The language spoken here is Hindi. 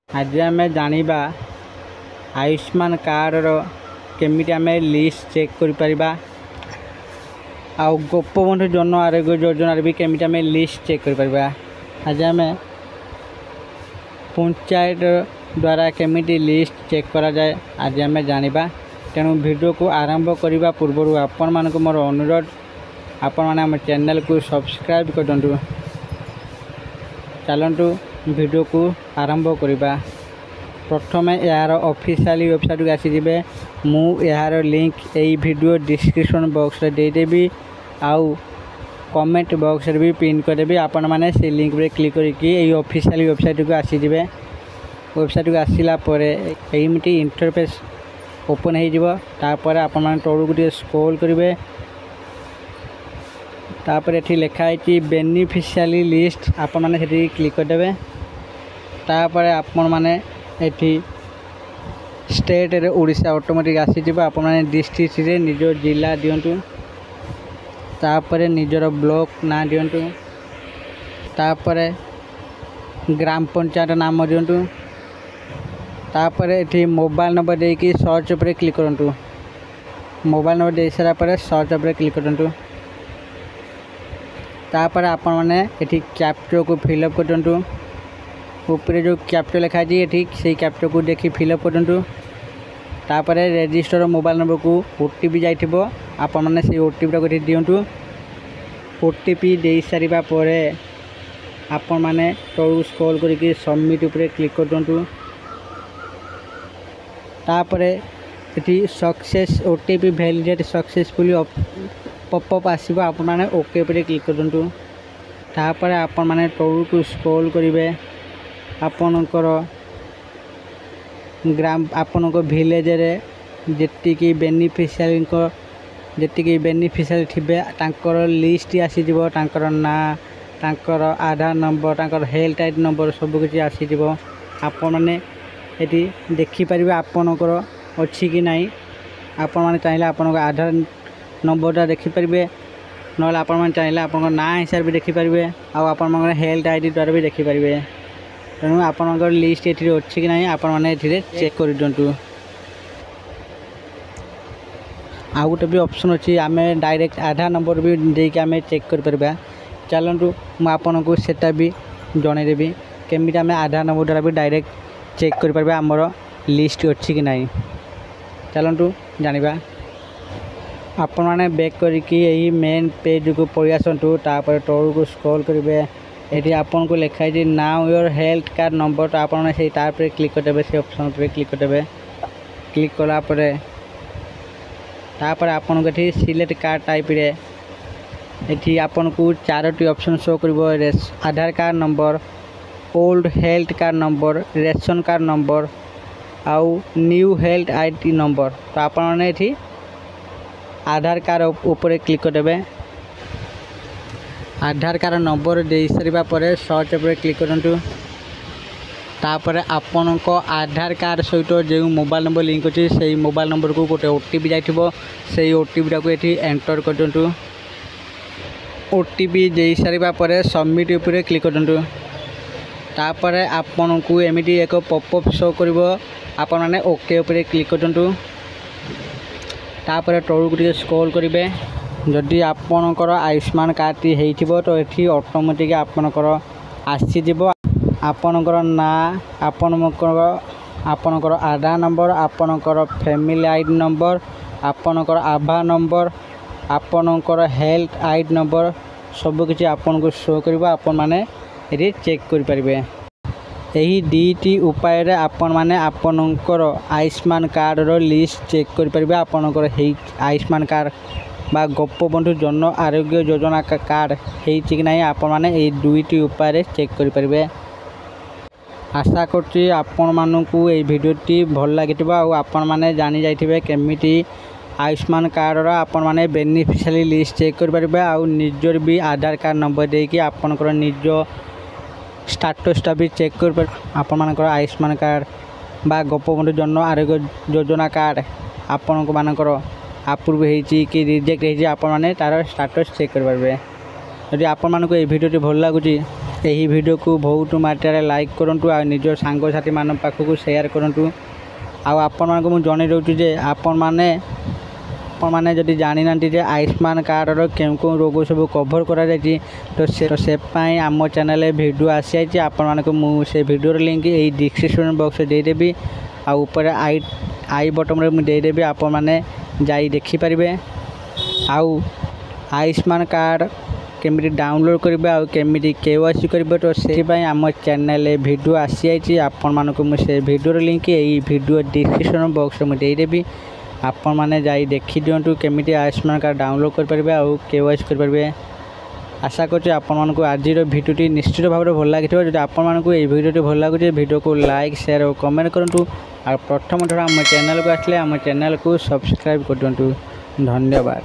आज आम जाना आयुष्मान कार्ड केमी आम लिस्ट चेक कर गोपबंधु जन आरोग्य योजन भी केमी आम लिस्ट चेक कर आज आम पंचायत द्वारा केमी लिस्ट चेक करा जाए आज आम जाना। तेणु वीडियो को आरंभ करने पूर्व आपण मान मोर अनुरोध आपण मैंने आम चैनल को सब्सक्राइब कर दिंतु। चलतु वीडियो को आरंभ करवा। प्रथम यार ऑफिशियल वेबसाइट को आसीजे मु यार लिंक यही वीडियो डिस्क्रिप्शन बॉक्स रे देदेवी आउ कमेंट बॉक्स रे भी पिन करदेवी। आपण मैंने से लिंक रे क्लिक करके यही ऑफिशियल वेबसाइट को आसीजे। वेबसाइट को आसला एमती इंटरफेस ओपन होपर आपण मैंने तौर को स्क्रॉल करेंगे। तापर ये लिखाई बेनिफिशियरी लिस्ट आपण मैंने से क्लिक करदे। तापर आपण मैंने ये स्टेट रे ओडिशा ऑटोमेटिक आसीज। आपण मैंने डिस्ट्रिक्ट रे निज जिला दिंतु। तापर निजर ब्लॉक ना दिंतु। तापर ग्राम पंचायत नाम दिंतु। तापर ये मोबाइल नंबर देकी सर्च पर क्लिक करूँ। मोबाइल नंबर दे सारा पर सर्च पर क्लिक करूँ। तापर आपण मैंने ये कैप्चर को फिलअप कर दिंतु। ऊपर जो कैप्चर लिखा है ये से कैप्चर को देखी फिलअप कर दिंतु। तापर रजिस्टर मोबाइल नंबर को ओटीपी जाइथिबो आपण मैंने से ओटीपी को दिंतु। ओटीपी दे सारिबा परे आपण मैंने तळु स्क्रॉल करके सबमिट ऊपर क्लिक कर दिंतु। तापर ये success OTP validate successfully popup आसीबो आपण मैंने ओके पर क्लिक कर दिंतु। तापर आपण मैंने तळु को स्क्रॉल करेंगे। आपणकर ग्राम आपण विलेज रे जेतिकी बेनिफिशियरी थे तांकर लिस्ट आसीजिवो। तांकर ना तांकर आधार नंबर तांकर हेल्थ आईडी नंबर सब किसी आसीजिवो। आपण मैंने ये देखिपारे आपणकर अच्छी कि नहीं। आपण मैंने चाहिए आपण आधार नंबरटा देखिपारे ना आपण मैंने चाहिए आप ना हिसाब भी देखिपारे आपण हेल्थ आईडी द्वारा भी देखिपारे। तेणु आपणकर लिस्ट ये अच्छी कि नहीं आपण मैंने ये चेक कर दिंतु। आ गोटे भी ऑप्शन अच्छी आम डायरेक्ट आधार नंबर भी देके आम चेक कर। चलतु मुझे सेटा भी जनईदेवी केमी आम आधार नंबर द्वारा भी डायरेक्ट चेक कर आमर लिस्ट अच्छी कि नहीं। चलतु जाना। आपण मैंने बैक करके मेन पेज को पलि आसतु। तापर तौर को स्क्रॉल करेंगे। ये आपन को लिखाई now your health card number तो आप क्लिक करदे। से ऑप्शन पर क्लिक करदे। क्लिक कलापर तापर आपन को सिलेक्ट कार्ड टाइप रे ये आपन को 4टी ऑप्शन शो कर Aadhaar card number old health card number ration card number आउ न्यू हेल्थ आईडी नंबर। तो आप ये आधार कार्ड ऊपर क्लिक करदे। आधार कार्ड नंबर दे सारा पर सर्च पर क्लिक करूँ। तापर आपण को आधार कार्ड सहित जो मोबाइल नंबर लिंक अच्छे से मोबाइल नंबर को गोटे ओटीपी जाइथिबो से ओटीपी टाको ये एंटर कर दिंतु। ओटीपी दे सारा पर सबमिट ऊपर क्लिक कर दिंतु। तापर आपण को एमती एक पॉपअप शो करिवो आपण माने ओके ऊपर क्लिक कर दिंतु। तापर तौर को स्क्रॉल करेंगे। जदि आपणकर आयुष्मान कार्ड टी होइथिबो तो ये ऑटोमेटिक आपणकर आसीजिवो। आपणकर ना आपणकर आधार नंबर आपणकर फैमिली आईडी नंबर आपणकर आधार नंबर आपणकर हेल्थ आईडी नंबर सबकिछि आपन को शो करिवो। आपण माने ये चेक कर पारिबे। यही दुईटी उपाय रे आपण माने आपणकर आयुष्मान कार्ड रो लिस्ट चेक कर पारिबे। आपणकर आयुष्मान कार्ड बा गोपबंधु जन आरोग्य योजना का कार्ड है कि नहीं आपण माने ये दुईटी उपाय चेक कर पारिबे। आशा करछि आपण मानकु ये वीडियोटी भल लागिथिबा आ आपण माने जानि जाइथिबे केमिति आयुष्मान कार्ड रो आपण माने बेनिफिशियरी लिस्ट चेक कर पारिबे। आ निजर भी आधार कार्ड नंबर देकी आपणकर निज स्टेटसटा भी चेक कर पार। आपण मानकर आयुष्मान कार्ड बा गोपबंधु जन आरोग्य योजना कार्ड आपण को मानकर अप्रूव होती कि रिजेक्ट होती आप तार स्टेटस चेक कर पारे। यदि आपण मानक ये वीडियो भल लगुच ଏହି ଭିଡ଼ିଓକୁ ବହୁତ ମାତ୍ରାରେ ଲାଇକ୍ କରନ୍ତୁ ଆଉ ନିଜ ସାଙ୍ଗସାଥିମାନଙ୍କ ପାଖକୁ ସେୟାର କରନ୍ତୁ। ଆଉ ଆପଣମାନଙ୍କୁ ମୁଁ ଜଣାଇ ଦେଉଛି ଯେ ଆପଣମାନେ ଯଦି ଜାଣିନାହାନ୍ତି ଯେ ଆୟୁଷ୍ମାନ କାର୍ଡ଼ର କେଉଁ କେଉଁ ରୋଗ ସବୁ କଭର୍ କରାଯାଇଛି ତ ସେ ପାଇଁ ଆମ ଚ୍ୟାନେଲରେ ଭିଡ଼ିଓ ଆସିଯାଇଛି। ଆପଣମାନଙ୍କୁ ମୁଁ ସେ ଭିଡ଼ିଓର ଲିଙ୍କ୍ ଏଇ ଡିସ୍କ୍ରିପ୍ସନ୍ ବକ୍ସରେ ଦେଇଦେବି ଆଉ ଉପରେ ଆଇ ବଟନ୍ରେ ମୁଁ ଦେଇଦେବି, ଆପଣମାନେ ଯାଇ ଦେଖିପାରିବେ। ଆଉ ଆୟୁଷ୍ମାନ କାର୍ଡ଼ କେମିତି ଡାଉନଲୋଡ଼୍ କରିବେ ଆଉ କେମିତି KYC କରିବେ ତ ସେଥିପାଇଁ ଆମ ଚ୍ୟାନେଲରେ ଭିଡ଼ିଓ ଆସିଯାଇଛି। ଆପଣମାନଙ୍କୁ ମୁଁ ସେ ଭିଡ଼ିଓର ଲିଙ୍କ୍ ଏଇ ଭିଡ଼ିଓ ଡିସ୍କ୍ରିପ୍ସନ୍ ବକ୍ସରେ ମୁଁ ଦେଇଦେବି, ଆପଣମାନେ ଯାଇ ଦେଖିଦିଅନ୍ତୁ କେମିତି ଆୟୁଷ୍ମାନ କାର୍ଡ଼ ଡାଉନଲୋଡ଼୍ କରିପାରିବେ ଆଉ KYC କରିପାରିବେ। ଆଶା କରୁଛି ଆପଣମାନଙ୍କୁ ଆଜିର ଭିଡ଼ିଓଟି ନିଶ୍ଚିତ ଭାବରେ ଭଲ ଲାଗିଥିବ। ଯଦି ଆପଣମାନଙ୍କୁ ଏହି ଭିଡ଼ିଓଟି ଭଲ ଲାଗୁଛି ଭିଡ଼ିଓକୁ ଲାଇକ୍ ସେୟାର ଓ କମେଣ୍ଟ କରନ୍ତୁ। ଆଉ ପ୍ରଥମ ଥର ଆମ ଚ୍ୟାନେଲକୁ ଆସିଲେ ଆମ ଚ୍ୟାନେଲକୁ ସବସ୍କ୍ରାଇବ୍ କରିଦିଅନ୍ତୁ। ଧନ୍ୟବାଦ।